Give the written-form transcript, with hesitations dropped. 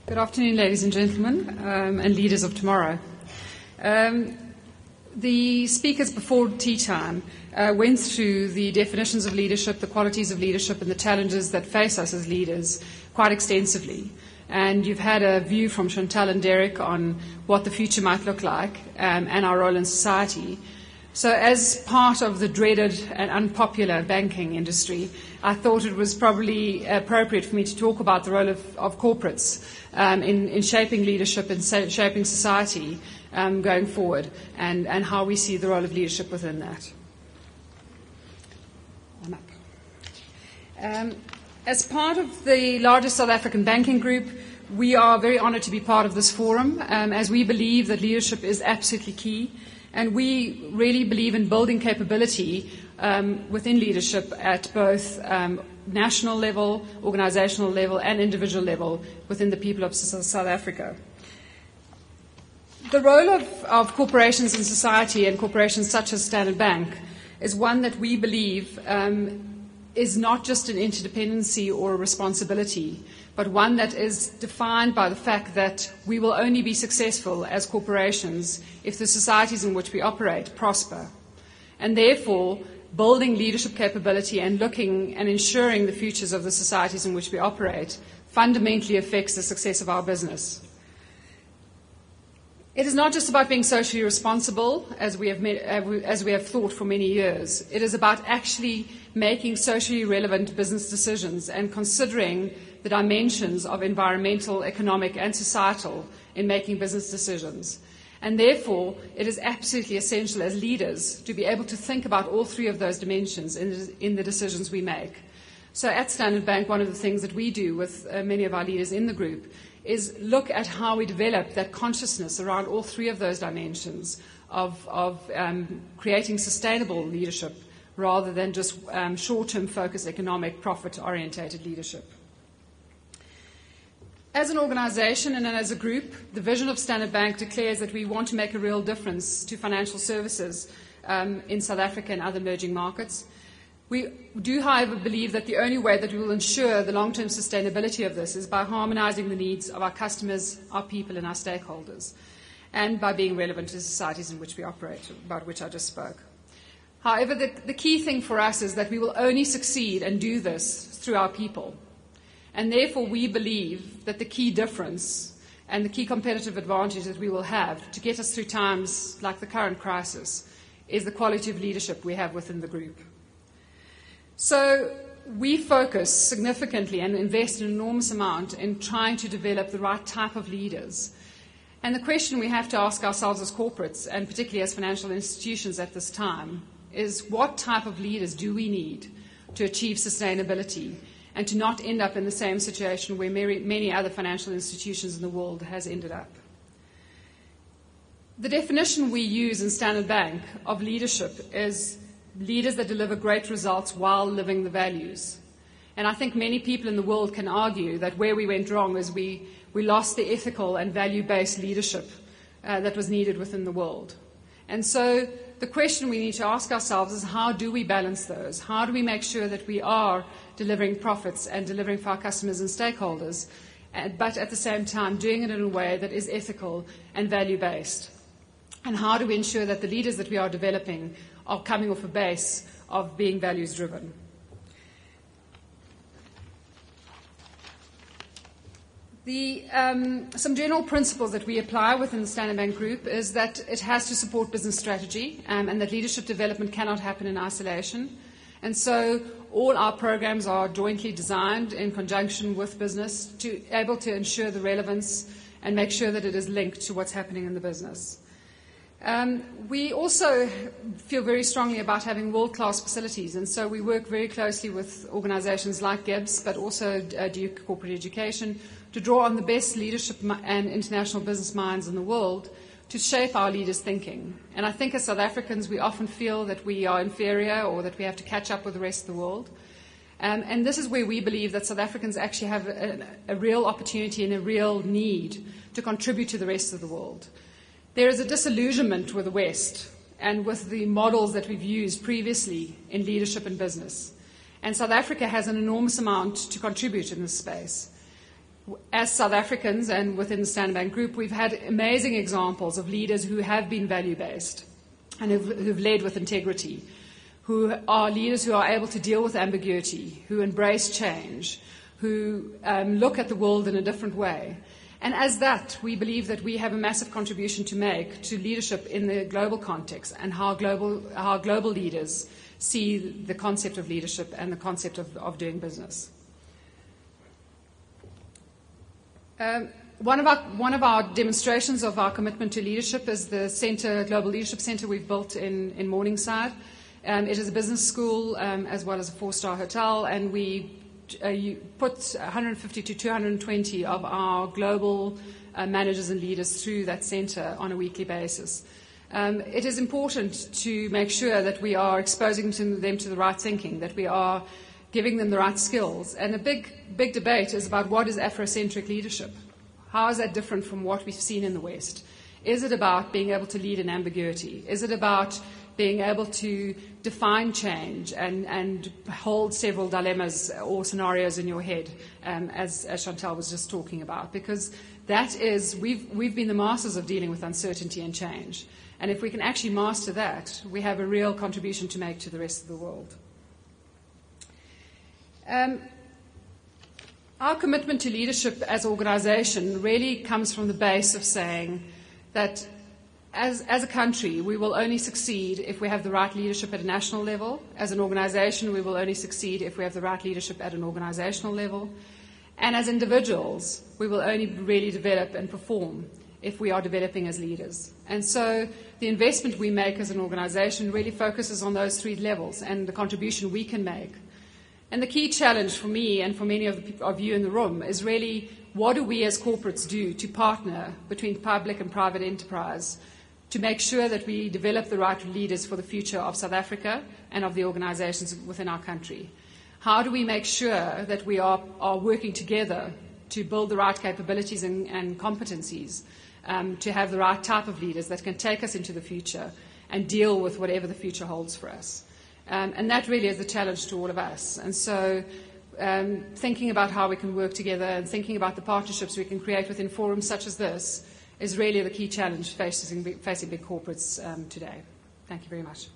Good afternoon, ladies and gentlemen, and leaders of tomorrow. The speakers before tea time went through the definitions of leadership, the qualities of leadership, and the challenges that face us as leaders quite extensively. And you've had a view from Chantal and Derek on what the future might look like and our role in society. So as part of the dreaded and unpopular banking industry, I thought it was probably appropriate for me to talk about the role of corporates in shaping leadership and shaping society going forward, and how we see the role of leadership within that. I'm up. As part of the largest South African banking group, we are very honoured to be part of this forum, as we believe that leadership is absolutely key. And we really believe in building capability within leadership at both national level, organizational level, and individual level within the people of South Africa. The role of corporations in society, and corporations such as Standard Bank, is one that we believe is not just an interdependency or a responsibility, but one that is defined by the fact that we will only be successful as corporations if the societies in which we operate prosper. And therefore, building leadership capability and looking and ensuring the futures of the societies in which we operate fundamentally affects the success of our business. It is not just about being socially responsible, as we have thought for many years. It is about actually making socially relevant business decisions and considering the dimensions of environmental, economic, and societal in making business decisions. And therefore, it is absolutely essential as leaders to be able to think about all three of those dimensions in the decisions we make. So at Standard Bank, one of the things that we do with many of our leaders in the group is look at how we develop that consciousness around all three of those dimensions of creating sustainable leadership rather than just short-term focused, economic, profit-orientated leadership. As an organization and as a group, the vision of Standard Bank declares that we want to make a real difference to financial services in South Africa and other emerging markets. We do, however, believe that the only way that we will ensure the long-term sustainability of this is by harmonizing the needs of our customers, our people, and our stakeholders, and by being relevant to the societies in which we operate, about which I just spoke. However, the key thing for us is that we will only succeed and do this through our people. And therefore, we believe that the key difference and the key competitive advantage that we will have to get us through times like the current crisis is the quality of leadership we have within the group. So we focus significantly and invest an enormous amount in trying to develop the right type of leaders. And the question we have to ask ourselves as corporates, and particularly as financial institutions at this time, is what type of leaders do we need to achieve sustainability and to not end up in the same situation where many other financial institutions in the world has ended up. The definition we use in Standard Bank of leadership is leaders that deliver great results while living the values. And I think many people in the world can argue that where we went wrong is we lost the ethical and value-based leadership that was needed within the world. And so the question we need to ask ourselves is, how do we balance those? How do we make sure that we are delivering profits and delivering for our customers and stakeholders, but at the same time doing it in a way that is ethical and value-based? And how do we ensure that the leaders that we are developing are coming off a base of being values-driven? Some general principles that we apply within the Standard Bank Group is that it has to support business strategy and that leadership development cannot happen in isolation. And so all our programs are jointly designed in conjunction with business to able to ensure the relevance and make sure that it is linked to what's happening in the business. We also feel very strongly about having world-class facilities, and so we work very closely with organizations like GIBS, but also Duke Corporate Education, to draw on the best leadership and international business minds in the world to shape our leaders' thinking. And I think as South Africans, we often feel that we are inferior or that we have to catch up with the rest of the world. And this is where we believe that South Africans actually have a real opportunity and a real need to contribute to the rest of the world. There is a disillusionment with the West and with the models that we've used previously in leadership and business. And South Africa has an enormous amount to contribute in this space. as South Africans and within the Standard Bank Group, we've had amazing examples of leaders who have been value-based and who've led with integrity, who are leaders who are able to deal with ambiguity, who embrace change, who look at the world in a different way. And as that, we believe that we have a massive contribution to make to leadership in the global context and how global leaders see the concept of leadership and the concept of doing business. One of our demonstrations of our commitment to leadership is the Global Leadership Centre we've built in Morningside. It is a business school as well as a 4-star hotel, and we put 150 to 220 of our global managers and leaders through that centre on a weekly basis. It is important to make sure that we are exposing them to the right thinking, that we are giving them the right skills. And a big debate is about what is Afrocentric leadership. How is that different from what we've seen in the West? Is it about being able to lead in ambiguity? Is it about being able to define change and hold several dilemmas or scenarios in your head, as Chantal was just talking about? Because that is, we've been the masters of dealing with uncertainty and change. And if we can actually master that, we have a real contribution to make to the rest of the world. Our commitment to leadership as an organisation really comes from the base of saying that as a country, we will only succeed if we have the right leadership at a national level. As an organisation, we will only succeed if we have the right leadership at an organisational level. And as individuals, we will only really develop and perform if we are developing as leaders. And so the investment we make as an organisation really focuses on those 3 levels and the contribution we can make. And the key challenge for me and for many of you in the room is really, what do we as corporates do to partner between public and private enterprise to make sure that we develop the right leaders for the future of South Africa and of the organisations within our country? How do we make sure that we are working together to build the right capabilities and competencies, to have the right type of leaders that can take us into the future and deal with whatever the future holds for us? And that really is the challenge to all of us. And so thinking about how we can work together and thinking about the partnerships we can create within forums such as this is really the key challenge facing big corporates today. Thank you very much.